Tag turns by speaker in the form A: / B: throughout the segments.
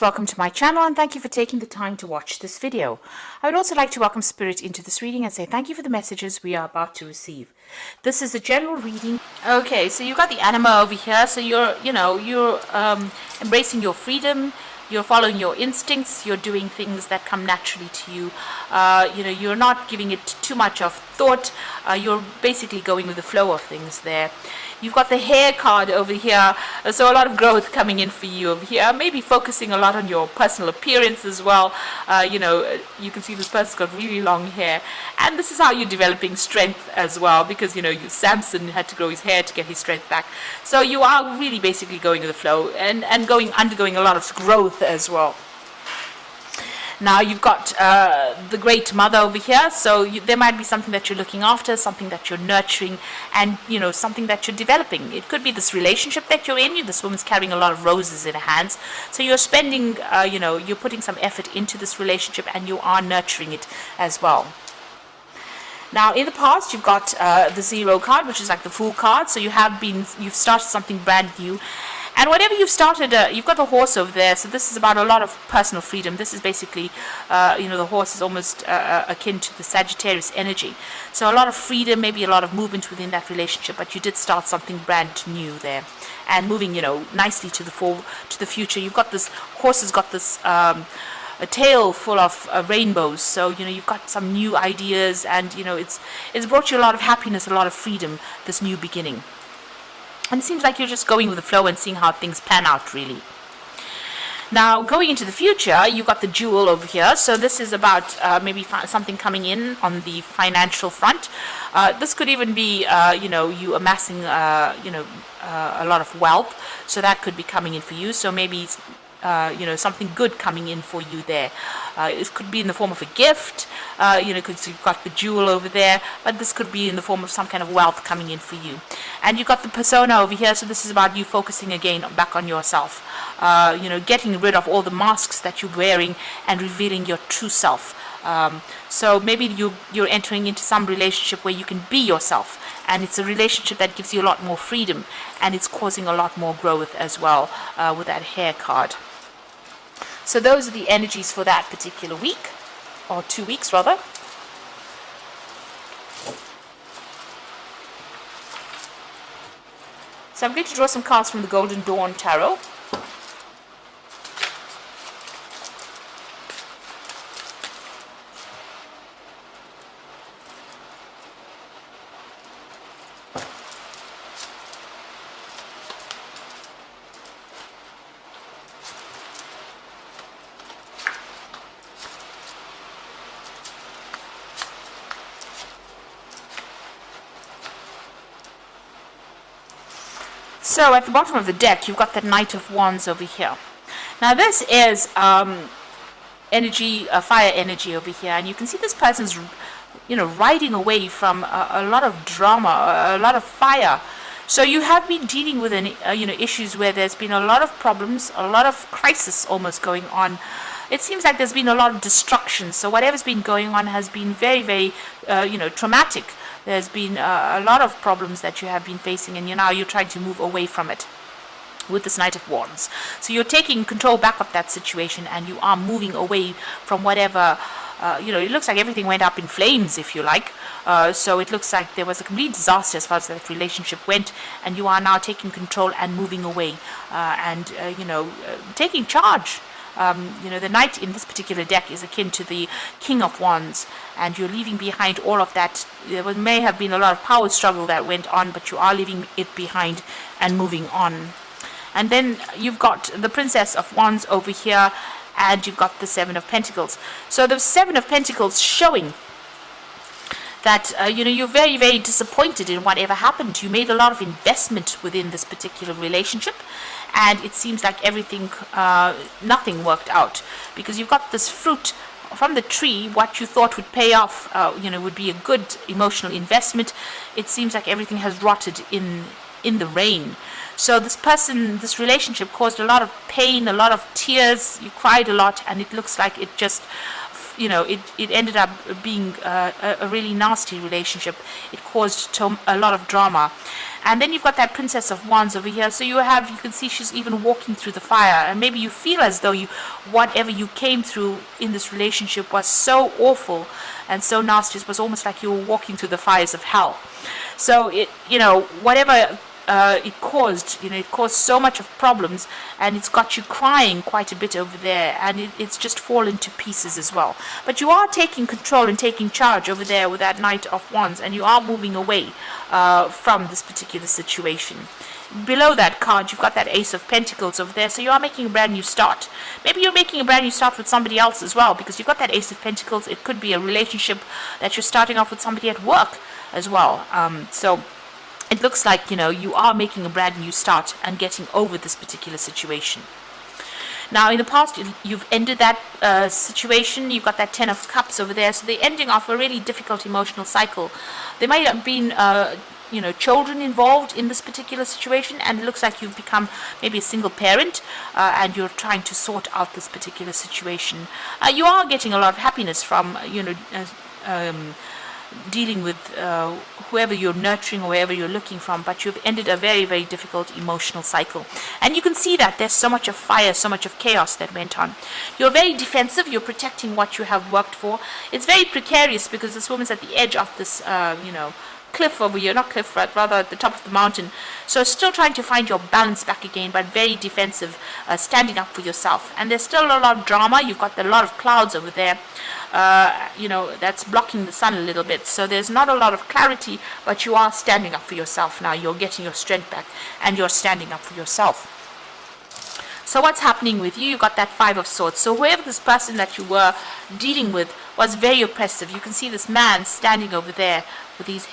A: Welcome to my channel and thank you for taking the time to watch this video. I would also like to welcome Spirit into this reading and say thank you for the messages we are about to receive. This is a general reading. Okay, so you've got the anima over here, so you're embracing your freedom, you're following your instincts, you're doing things that come naturally to you. You're not giving it too much of thought, you're basically going with the flow of things there. You've got the hair card over here, so a lot of growth coming in for you over here. Maybe focusing a lot on your personal appearance as well. You can see this person's got really long hair, and this is how you're developing strength as well, because Samson had to grow his hair to get his strength back. So you are really basically going with the flow and undergoing a lot of growth as well. Now you've got the Great Mother over here, so there might be something that you're looking after, something that you're nurturing, and something that you're developing. It could be this relationship that you're in. This woman's carrying a lot of roses in her hands, so you're spending, you're putting some effort into this relationship, and you are nurturing it as well. Now, in the past, you've got the Zero card, which is like the Fool card. So you've started something brand new. And whatever you've started, you've got the horse over there. So this is about a lot of personal freedom. This is basically, the horse is almost akin to the Sagittarius energy. So a lot of freedom, maybe a lot of movement within that relationship. But you did start something brand new there, and moving, nicely to the future. You've got this horse has got this. A tail full of rainbows, so you've got some new ideas, and it's brought you a lot of happiness, a lot of freedom, this new beginning. And it seems like you're just going with the flow and seeing how things pan out, really. Now, going into the future, you've got the Jewel over here. So this is about maybe something coming in on the financial front. This could even be, you amassing, a lot of wealth. So that could be coming in for you. So maybe something good coming in for you there. It could be in the form of a gift, because you've got the jewel over there, but this could be in the form of some kind of wealth coming in for you. And you've got the persona over here, so this is about you focusing again back on yourself, getting rid of all the masks that you're wearing and revealing your true self. So maybe you're entering into some relationship where you can be yourself, and it's a relationship that gives you a lot more freedom, and it's causing a lot more growth as well, with that hair card. So those are the energies for that particular week, or 2 weeks rather. So I'm going to draw some cards from the Golden Dawn Tarot. So at the bottom of the deck, you've got the Knight of Wands over here. Now this is energy, fire energy over here, and you can see this person's, riding away from a lot of drama, a lot of fire. So you have been dealing with issues where there's been a lot of problems, a lot of crisis almost going on. It seems like there's been a lot of destruction. So whatever's been going on has been very, very, traumatic. There's been a lot of problems that you have been facing, and now you're trying to move away from it with this Knight of Wands. So you're taking control back of that situation, and you are moving away from whatever, it looks like everything went up in flames, if you like. So it looks like there was a complete disaster as far as that relationship went, and you are now taking control and moving away, and taking charge. The Knight in this particular deck is akin to the King of Wands, and you're leaving behind all of that. There may have been a lot of power struggle that went on, but you are leaving it behind and moving on. And then you've got the Princess of Wands over here, and you've got the Seven of Pentacles. So the Seven of Pentacles showing that you're very, very disappointed in whatever happened. You made a lot of investment within this particular relationship, and it seems like everything, nothing worked out, because you've got this fruit from the tree. What you thought would pay off, would be a good emotional investment. It seems like everything has rotted in the rain. So this relationship caused a lot of pain, a lot of tears. You cried a lot, and it looks like it just, it ended up being a really nasty relationship. It caused a lot of drama. And then you've got that Princess of Wands over here. So you can see she's even walking through the fire. And maybe you feel as though whatever you came through in this relationship was so awful and so nasty. It was almost like you were walking through the fires of hell. So whatever it caused so much of problems, and it's got you crying quite a bit over there, and it's just fallen to pieces as well. But you are taking control and taking charge over there with that Knight of Wands, and you are moving away from this particular situation. Below that card, you've got that Ace of Pentacles over there, so you are making a brand new start. Maybe you're making a brand new start with somebody else as well, because you've got that Ace of Pentacles. It could be a relationship that you're starting off with somebody at work as well. So it looks like, you are making a brand new start and getting over this particular situation. Now, in the past, you've ended that situation. You've got that Ten of Cups over there. So they're ending off a really difficult emotional cycle. There might have been, children involved in this particular situation. And it looks like you've become maybe a single parent. And you're trying to sort out this particular situation. You are getting a lot of happiness from, dealing with whoever you're nurturing or wherever you're looking from, but you've ended a very, very difficult emotional cycle. And you can see that there's so much of fire, so much of chaos that went on. You're very defensive. You're protecting what you have worked for. It's very precarious because this woman's at the edge of this, cliff over here, not cliff, rather at the top of the mountain. So still trying to find your balance back again, but very defensive, standing up for yourself. And there's still a lot of drama. You've got a lot of clouds over there, that's blocking the sun a little bit. So there's not a lot of clarity, but you are standing up for yourself now. You're getting your strength back and you're standing up for yourself. So what's happening with you? You got that Five of Swords. So whoever this person that you were dealing with was very oppressive. You can see this man standing over there with his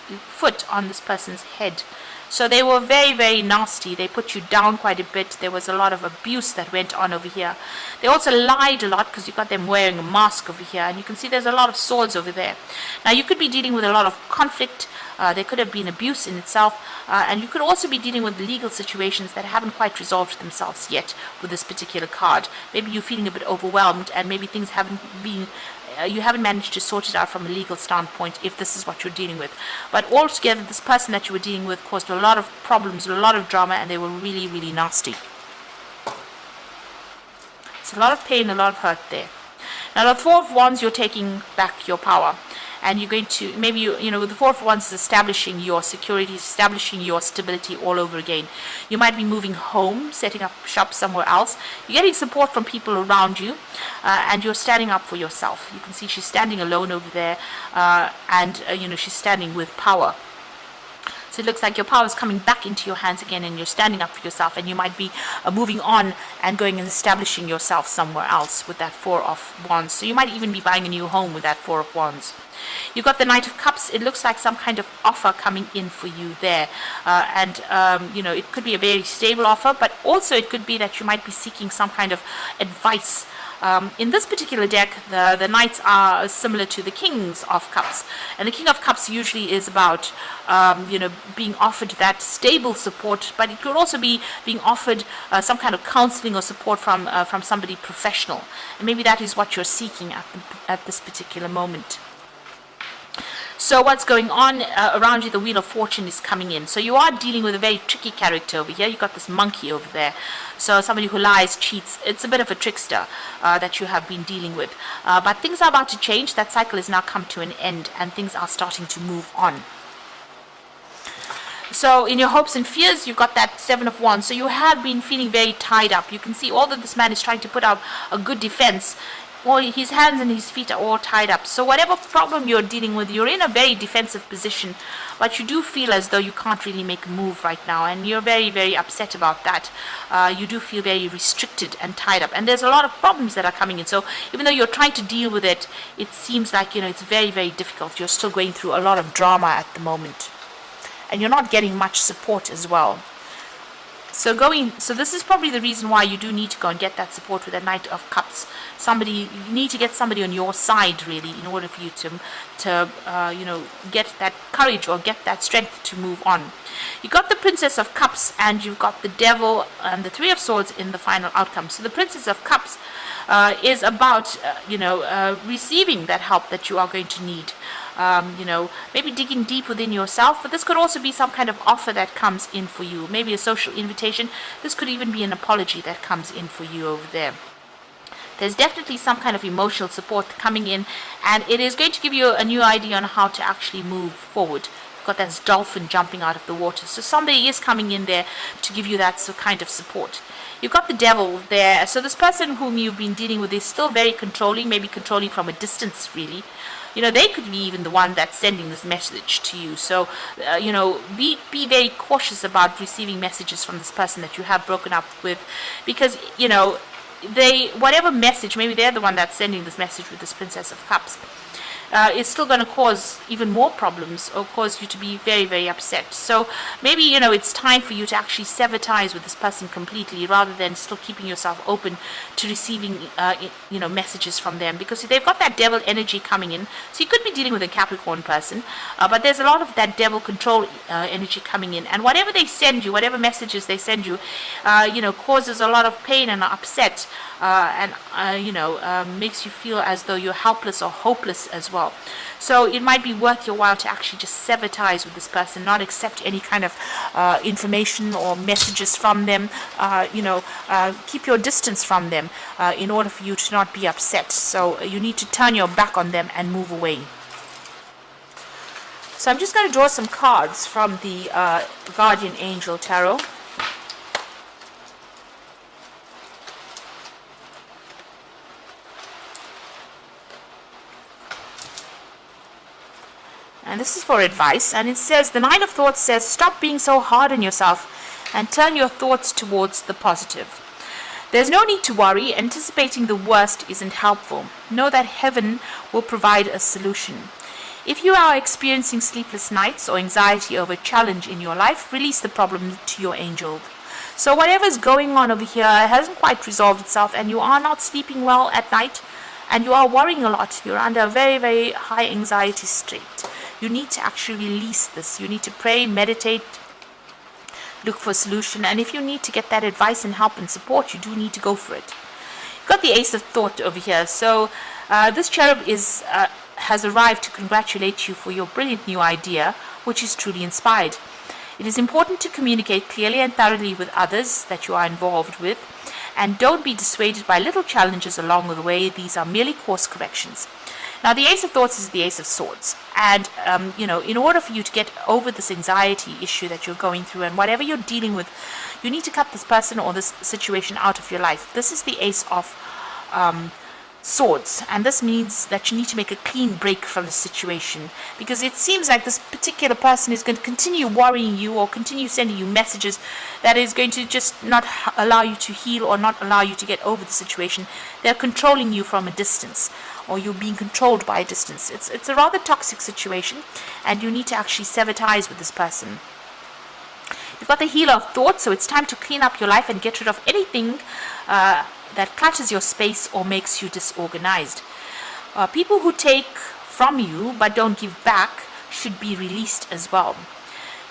A: foot on this person's head. So they were very, very nasty. They put you down quite a bit. There was a lot of abuse that went on over here. They also lied a lot because you got them wearing a mask over here. And you can see there's a lot of swords over there. Now you could be dealing with a lot of conflict. There could have been abuse in itself. And you could also be dealing with legal situations that haven't quite resolved themselves yet with this particular card. Maybe you're feeling a bit overwhelmed and maybe things haven't been you haven't managed to sort it out from a legal standpoint if this is what you're dealing with. But altogether, this person that you were dealing with caused a lot of problems, a lot of drama, and they were really, really nasty. It's a lot of pain, a lot of hurt there. Now, the Four of Wands, you're taking back your power. And you're going to, maybe, the Four of Wands is establishing your security, establishing your stability all over again. You might be moving home, setting up shop somewhere else. You're getting support from people around you, and you're standing up for yourself. You can see she's standing alone over there, and she's standing with power. So it looks like your power is coming back into your hands again, and you're standing up for yourself, and you might be moving on and going and establishing yourself somewhere else with that Four of Wands. So you might even be buying a new home with that Four of Wands. You've got the Knight of Cups. It looks like some kind of offer coming in for you there. It could be a very stable offer, but also it could be that you might be seeking some kind of advice. In this particular deck, the Knights are similar to the Kings of Cups. And the King of Cups usually is about, being offered that stable support, but it could also be being offered some kind of counseling or support from somebody professional. And maybe that is what you're seeking at this particular moment. So what's going on around you? The Wheel of Fortune is coming in. So you are dealing with a very tricky character over here. You've got this monkey over there. So somebody who lies, cheats. It's a bit of a trickster that you have been dealing with. But things are about to change. That cycle has now come to an end, and things are starting to move on. So in your hopes and fears, you've got that Seven of Wands. So you have been feeling very tied up. You can see all that this man is trying to put up a good defense. Well, his hands and his feet are all tied up. So whatever problem you're dealing with, you're in a very defensive position, but you do feel as though you can't really make a move right now, and you're very, very upset about that. You do feel very restricted and tied up, and there's a lot of problems that are coming in. So even though you're trying to deal with it, it seems like, it's very, very difficult. You're still going through a lot of drama at the moment, and you're not getting much support as well. So this is probably the reason why you do need to go and get that support with a Knight of Cups. You need to get somebody on your side, really, in order for you to get that courage or get that strength to move on. You got the Princess of Cups, and you've got the Devil and the Three of Swords in the final outcome. So the Princess of Cups is about receiving that help that you are going to need. Maybe digging deep within yourself, but this could also be some kind of offer that comes in for you, maybe a social invitation. This could even be an apology that comes in for you over there. There's definitely some kind of emotional support coming in, and it is going to give you a new idea on how to actually move forward. You've got that dolphin jumping out of the water, so somebody is coming in there to give you that kind of support. You've got the Devil there, so this person whom you've been dealing with is still very controlling, maybe controlling from a distance, really. They could be even the one that's sending this message to you. So, be very cautious about receiving messages from this person that you have broken up with, because, whatever message, maybe they're the one that's sending this message with this Princess of Cups, is still going to cause even more problems or cause you to be very, very upset. So maybe, it's time for you to actually sever ties with this person completely, rather than still keeping yourself open to receiving, messages from them, because they've got that devil energy coming in. So you could be dealing with a Capricorn person, but there's a lot of that devil control energy coming in. And whatever they send you, whatever messages they send you, causes a lot of pain and upset, and makes you feel as though you're helpless or hopeless as well. So it might be worth your while to actually just sever ties with this person, not accept any kind of information or messages from them. Keep your distance from them in order for you to not be upset. So you need to turn your back on them and move away. So I'm just going to draw some cards from the Guardian Angel Tarot. And this is for advice, and it says, the Nine of Thoughts says, stop being so hard on yourself and turn your thoughts towards the positive. There's no need to worry. Anticipating the worst isn't helpful. Know that heaven will provide a solution. If you are experiencing sleepless nights or anxiety over a challenge in your life, release the problem to your angel. So whatever's going on over here hasn't quite resolved itself, and you are not sleeping well at night, and you are worrying a lot. You're under a very, very high anxiety state. You need to actually release this. You need to pray, meditate, look for a solution. And if you need to get that advice and help and support, you do need to go for it. You've got the Ace of Thought over here. So this cherub has arrived to congratulate you for your brilliant new idea, which is truly inspired. It is important to communicate clearly and thoroughly with others that you are involved with, and don't be dissuaded by little challenges along the way. These are merely course corrections. Now, the Ace of Thoughts is the Ace of Swords. And, in order for you to get over this anxiety issue that you're going through and whatever you're dealing with, you need to cut this person or this situation out of your life. This is the Ace of Swords. And this means that you need to make a clean break from the situation, because it seems like this particular person is going to continue worrying you or continue sending you messages that is going to just not allow you to heal or not allow you to get over the situation. They're controlling you from a distance, or you're being controlled by a distance. It's a rather toxic situation, and you need to actually sever ties with this person. You've got the Healer of Thought, so it's time to clean up your life and get rid of anything that clutters your space or makes you disorganized. People who take from you but don't give back should be released as well.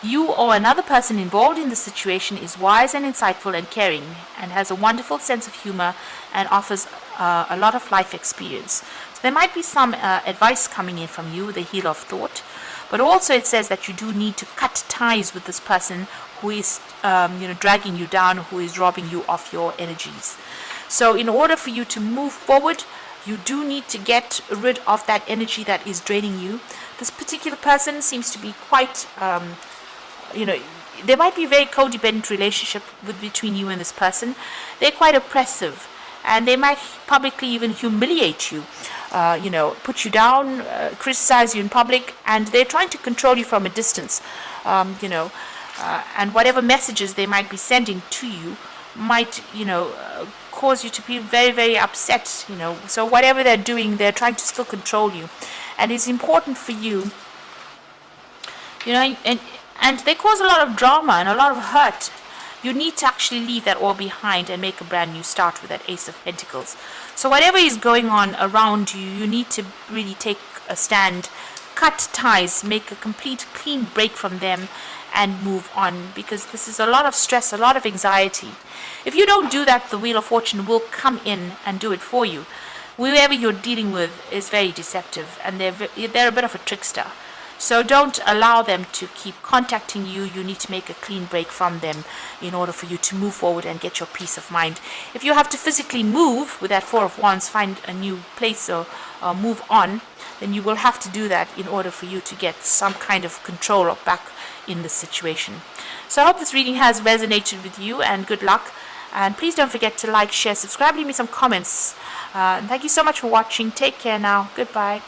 A: You or another person involved in the situation is wise and insightful and caring, and has a wonderful sense of humor and offers a lot of life experience. So there might be some advice coming in from you, the Healer of Thought, but also it says that you do need to cut ties with this person who is dragging you down, who is robbing you of your energies. So in order for you to move forward, you do need to get rid of that energy that is draining you. This particular person seems to be quite there might be a very codependent relationship between you and this person. They're quite oppressive, and they might publicly even humiliate you, put you down, criticize you in public, and they're trying to control you from a distance, and whatever messages they might be sending to you might, cause you to be very, very upset, So whatever they're doing, they're trying to still control you, and it's important for you, and they cause a lot of drama and a lot of hurt. you need to actually leave that all behind and make a brand new start with that Ace of Pentacles. So whatever is going on around you, you need to really take a stand, cut ties, make a complete clean break from them, and move on, because this is a lot of stress, a lot of anxiety. If you don't do that, the Wheel of Fortune will come in and do it for you. Whoever you're dealing with is very deceptive, and they're a bit of a trickster. So don't allow them to keep contacting you. You need to make a clean break from them in order for you to move forward and get your peace of mind. If you have to physically move with that Four of Wands, find a new place or move on, then you will have to do that in order for you to get some kind of control or back in the situation. So I hope this reading has resonated with you, and good luck. And please don't forget to like, share, subscribe, leave me some comments. And thank you so much for watching. Take care now. Goodbye.